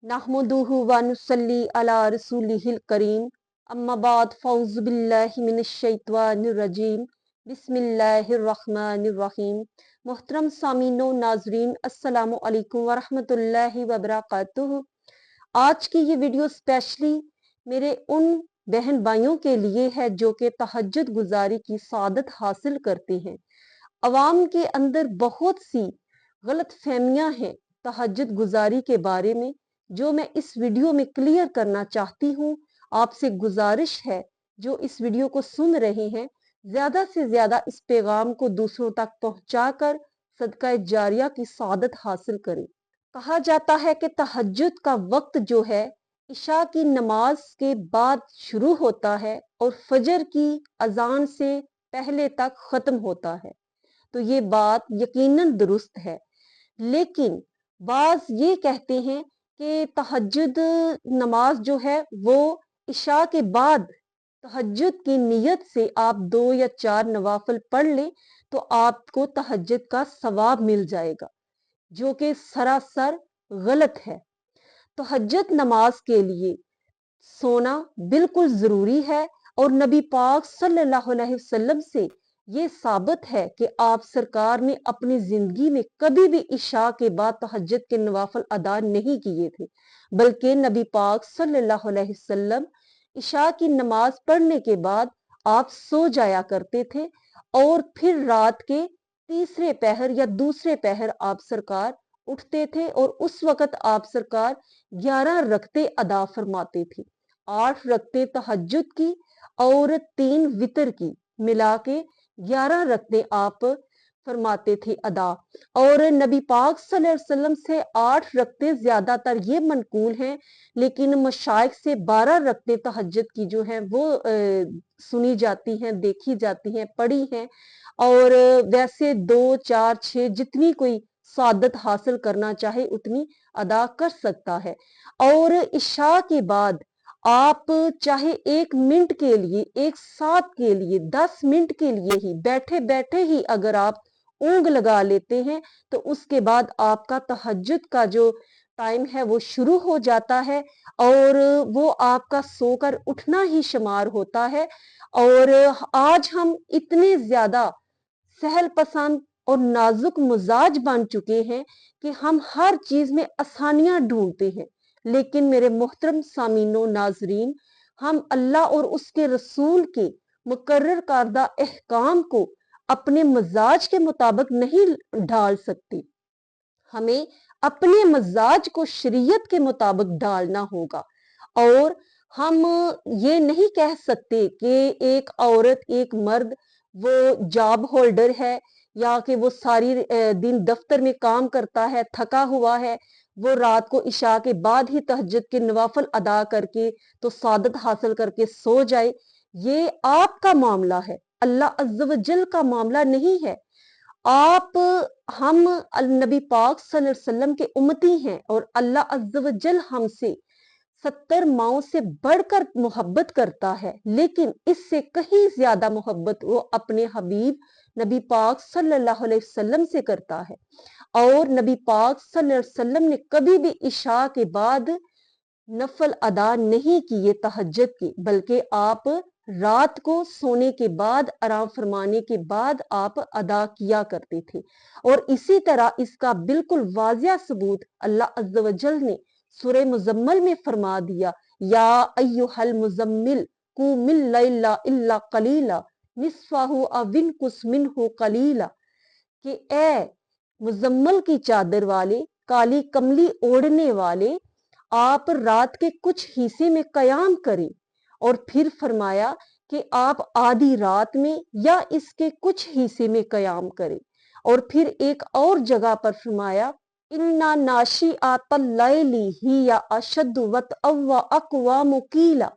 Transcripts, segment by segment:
नहमदुहु व नुसल्ली अला रसूलिहिल करीम अम्मा बाद फौज़ु बिल्लाहि मिनश शैतानिर रजीम बिस्मिल्लाहिर रहमानिर रहीम। मोहतरम सामीनो नाजरीन अस्सलामु अलैकुम व रहमतुल्लाहि व बरकातुहू। आज की ये वीडियो स्पेशली मेरे उन बहन भाइयों के लिए है जो कि तहज्जुद गुजारी की सादत हासिल करते हैं। अवाम के अंदर बहुत सी गलत फहमियां हैं तहज्जुद गुजारी के बारे में, जो मैं इस वीडियो में क्लियर करना चाहती हूँ। आपसे गुजारिश है, जो इस वीडियो को सुन रहे हैं, ज्यादा से ज्यादा इस पैगाम को दूसरों तक पहुंचाकर सदका जारिया की सादत हासिल करें। कहा जाता है कि तहज्जुद का वक्त जो है इशा की नमाज के बाद शुरू होता है और फजर की अजान से पहले तक खत्म होता है। तो ये बात यकीनन दुरुस्त है, लेकिन बाज ये कहते हैं कि तहज्जुद नमाज जो है वो इशा के बाद तहज्जुद की नीयत से आप 2 या 4 नवाफिल पढ़ लें तो आपको तहज्जुद का सवाब मिल जाएगा, जो कि सरासर गलत है। तहज्जुद नमाज के लिए सोना बिल्कुल जरूरी है और नबी पाक सल्लल्लाहु अलैहि वसल्लम से ये साबित है कि आप सरकार ने अपनी जिंदगी में कभी भी इशा के बाद तहज्जुद के नवाफिल अदा नहीं किए थे, बल्कि नबी पाक सल्लल्लाहु अलैहि वसल्लम इशा की नमाज पढ़ने के बाद आप सो जाया करते थे और फिर रात के तीसरे पहर या दूसरे पहर आप सरकार उठते थे और उस वक्त आप सरकार 11 रकते अदा फरमाते थे। 8 रकते तहज्जुद की और 3 वितर की मिला के 11 रकते आप फरमाते थे अदा। और नबी पाक सल्लल्लाहु अलैहि वसल्लम से 8 रकते ज्यादातर ये मनकूल हैं, लेकिन मशाइख से 12 रकते तहज्जुद की जो है वो सुनी जाती हैं, देखी जाती हैं, पढ़ी हैं। और वैसे 2 4 6 जितनी कोई सादत हासिल करना चाहे उतनी अदा कर सकता है। और इशा के बाद आप चाहे 1 मिनट के लिए, 1 साथ के लिए, 10 मिनट के लिए ही बैठे बैठे ही अगर आप ऊंग लगा लेते हैं तो उसके बाद आपका तहज्जुद का जो टाइम है वो शुरू हो जाता है और वो आपका सोकर उठना ही शुमार होता है। और आज हम इतने ज्यादा सहल पसंद और नाजुक मिजाज बन चुके हैं कि हम हर चीज में आसानियां ढूंढते हैं, लेकिन मेरे मोहतरम सामीनो नाजरीन, हम अल्लाह और उसके रसूल के मुकर्रर करदा अहकाम को अपने मिजाज के मुताबिक नहीं ढाल सकते। हमें अपने मिजाज को शरीयत के मुताबिक डालना होगा। और हम ये नहीं कह सकते कि एक औरत, एक मर्द वो जॉब होल्डर है या कि वो सारी दिन दफ्तर में काम करता है, थका हुआ है, वो रात को इशा के बाद ही तहज्जुद के नवाफिल अदा करके तो सादत हासिल करके सो जाए। ये आपका मामला है, अल्लाह अज़्ज़ व जल का मामला नहीं है। आप हम नबी पाक सल्लल्लाहु अलैहि वसल्लम के उम्मती हैं और अल्लाह अज़्ज़ व जल हमसे 70 माओं से बढ़कर मोहब्बत करता है, लेकिन इससे कहीं ज्यादा मोहब्बत वो अपने हबीब नबी पाक सल्लल्लाहु अलैहि वसल्लम से करता है। और नबी पाक सल्लल्लाहु अलैहि वसल्लम ने कभी भी इशा के बाद नफल अदा नहीं किए तहज्जुद के, बल्कि आप रात को सोने के बाद, आराम फरमाने के बाद आप अदा किया करते थे। और इसी तरह इसका बिल्कुल वाजिया सबूत अल्लाह अज़्ज़ व जल ने सूरह मुज़म्मिल में फरमा दिया, या अय्युहल मुज़म्मिल कुमिल लैला इल्ला कलीला निस्फहु अव इनकुस मिनहु कलीला, कि ए मुज़म्मिल की चादर वाले, काली कमली ओढ़ने वाले, आप रात के कुछ हिस्से में कयाम करें। और फिर फरमाया कि आप आधी रात में या इसके कुछ हिस्से में कयाम करें। और फिर एक और जगह पर फरमाया, इन्ना नाशी आतल्लैली ही या अशद्दु वतअव्वा अक़वा मुकीला,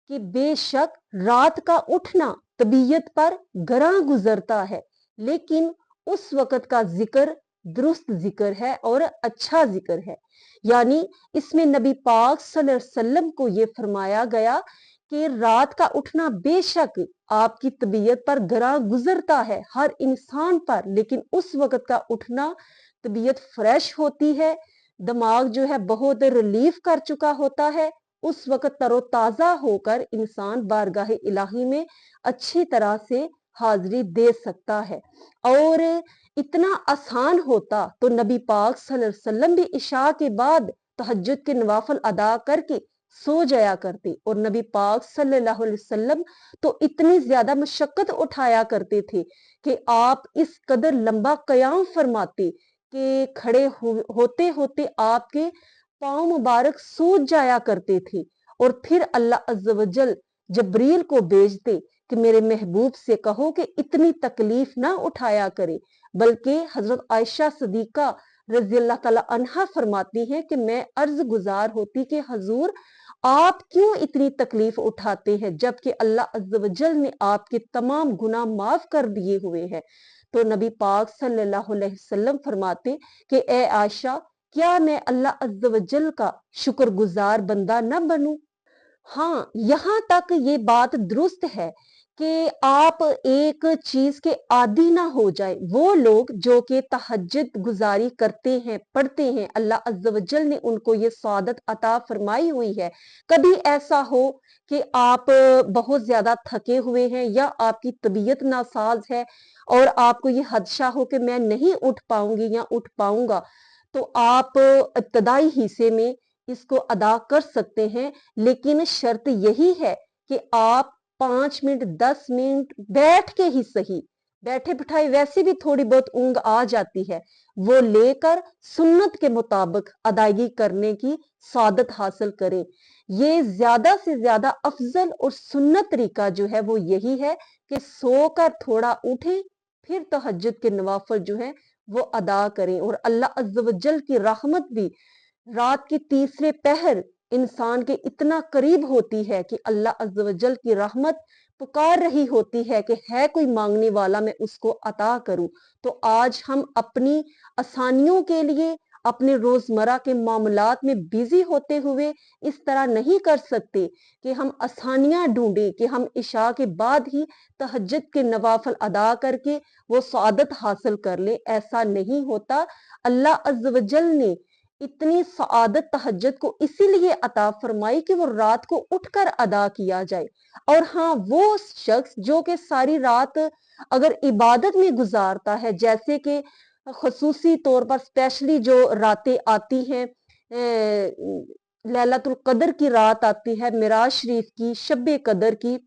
कि बेशक रात का उठना तबीयत पर गरा गुजरता है, लेकिन उस वक़्त का जिक्र दुरुस्त जिक्र है और अच्छा जिक्र है। यानी इसमें नबी पाक सल्लल्लाहु अलैहि वसल्लम को ये फरमाया गया कि रात का उठना बेशक आपकी तबीयत पर गरा गुजरता है, हर इंसान पर, लेकिन उस वक़्त का उठना तबीयत फ्रेश होती है, दिमाग जो है बहुत रिलीफ कर चुका होता है, उस वक्त तरोताजा होकर इंसान बारगाह इलाही में अच्छी तरह से हाजिरी दे सकता है। और इतना आसान होता तो नबी पाक सल्लल्लाहु अलैहि वसल्लम भी इशा के बाद तहज्जुद के नवाफिल अदा करके सो जाया करते, और नबी पाक सल्लल्लाहु अलैहि वसल्लम तो इतनी ज्यादा मशक्कत उठाया करते थे कि आप इस कदर लंबा कयाम फरमाते कि खड़े होते होते आपके पांव मुबारक सूज जाया करते थे, और फिर अल्लाह अज़्ज़ व जल जबरील को भेजते कि मेरे महबूब से कहो कि इतनी तकलीफ ना उठाया करे। बल्कि हजरत आयशा सदीका रजी अल्लाह ताला अन्हा फरमाती हैं कि मैं अर्ज गुजार होती कि हजूर आप क्यों इतनी तकलीफ उठाते हैं, जबकि अल्लाह अज़्ज़ व जल ने आपके तमाम गुनाह माफ कर दिए हुए हैं। तो नबी पाक सल्लल्लाहु अलैहि वसल्लम फरमाते कि ए आयशा, क्या मैं अल्लाह अज़्ज़ व जल का शुक्रगुजार बंदा न बनूं? हाँ, यहाँ तक ये बात दुरुस्त है कि आप एक चीज के आदी ना हो जाए। वो लोग जो कि तहज्जुद गुजारी करते हैं, पढ़ते हैं, अल्लाह अज़्ज़ व जल ने उनको ये सआदत अता फरमाई हुई है। कभी ऐसा हो कि आप बहुत ज्यादा थके हुए हैं या आपकी तबीयत नासाज है और आपको ये खदशा हो कि मैं नहीं उठ पाऊंगी या उठ पाऊंगा, तो आप इब्तदाई हिस्से में इसको अदा कर सकते हैं। लेकिन शर्त यही है कि आप 5 मिनट 10 मिनट बैठ के ही सही, बैठे बिठाए वैसे भी थोड़ी बहुत ऊंग आ जाती है, वो लेकर सुन्नत के मुताबिक अदायगी करने की सादत हासिल करें। ये ज्यादा से ज्यादा अफजल और सुन्नत तरीका जो है वो यही है कि सोकर थोड़ा उठें, फिर तहज्जुद के नवाफिल जो है वो अदा करें। और अल्लाह अज़्ज़ व जल की रहमत भी रात के तीसरे पहर इंसान के इतना करीब होती है कि अल्लाह अज़्ज़ व जल की रहमत पुकार रही होती है कि है कोई मांगने वाला, मैं उसको अता करूं। तो आज हम अपनी आसानियों के लिए अपने रोजमर्रा के मामलात में बिजी होते हुए इस तरह नहीं कर सकते कि हम आसानियां ढूंढें कि हम इशा के बाद ही तहज्जुद के नवाफिल अदा करके वो सआदत हासिल कर ले। ऐसा नहीं होता। अल्लाह अज़्ज़ व जल ने इतनी सआदत तहज्जुद को इसीलिए अता फरमाई कि वो रात को उठकर अदा किया जाए। और हाँ, वो शख्स जो कि सारी रात अगर इबादत में गुजारता है, जैसे कि खसूसी तौर पर स्पेशली जो रातें आती हैं, लैलतुल कदर की रात आती है, मिराज शरीफ की, शब्बे कदर की,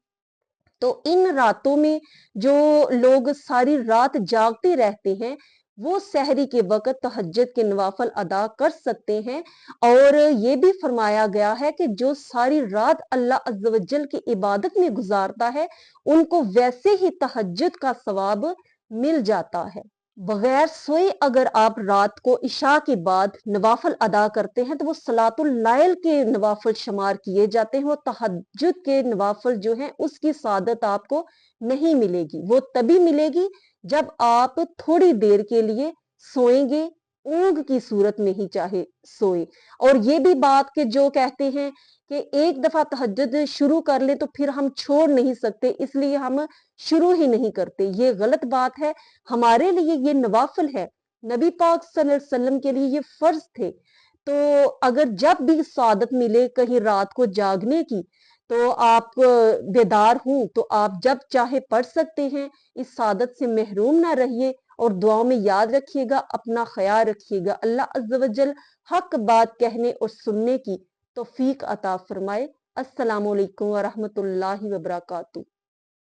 तो इन रातों में जो लोग सारी रात जागते रहते हैं, वो सहरी के वक्त तहज्जुद के नवाफिल अदा कर सकते हैं। और ये भी फरमाया गया है कि जो सारी रात अल्लाह अज़्ज़ व जल की इबादत में गुजारता है, उनको वैसे ही तहज्जुद का सवाब मिल जाता है। बगैर सोए अगर आप रात को इशा के बाद नवाफिल अदा करते हैं तो वो सलातुल लाइल के नवाफिल शुमार किए जाते हैं। वो तहज्जुद के नवाफिल जो हैं उसकी सादत आपको नहीं मिलेगी। वो तभी मिलेगी जब आप थोड़ी देर के लिए सोएंगे, ऊंग की सूरत में ही चाहे सोए। और ये भी बात के जो कहते हैं कि एक दफा तहज्जुद शुरू कर ले तो फिर हम छोड़ नहीं सकते, इसलिए हम शुरू ही नहीं करते, ये गलत बात है। हमारे लिए ये नवाफिल है, नबी पाक सल्लल्लाहु अलैहि वसल्लम के लिए ये फर्ज थे। तो अगर जब भी सादत मिले कहीं रात को जागने की, तो आप बेदार हूं तो आप जब चाहे पढ़ सकते हैं। इस सादत से महरूम ना रहिए और दुआओं में याद रखिएगा। अपना ख्याल रखिएगा। अल्लाह अज़्ज़ व जल हक बात कहने और सुनने की तौफीक अता फरमाए। अस्सलामु अलैकुम व रहमतुल्लाहि व बरकातुहू।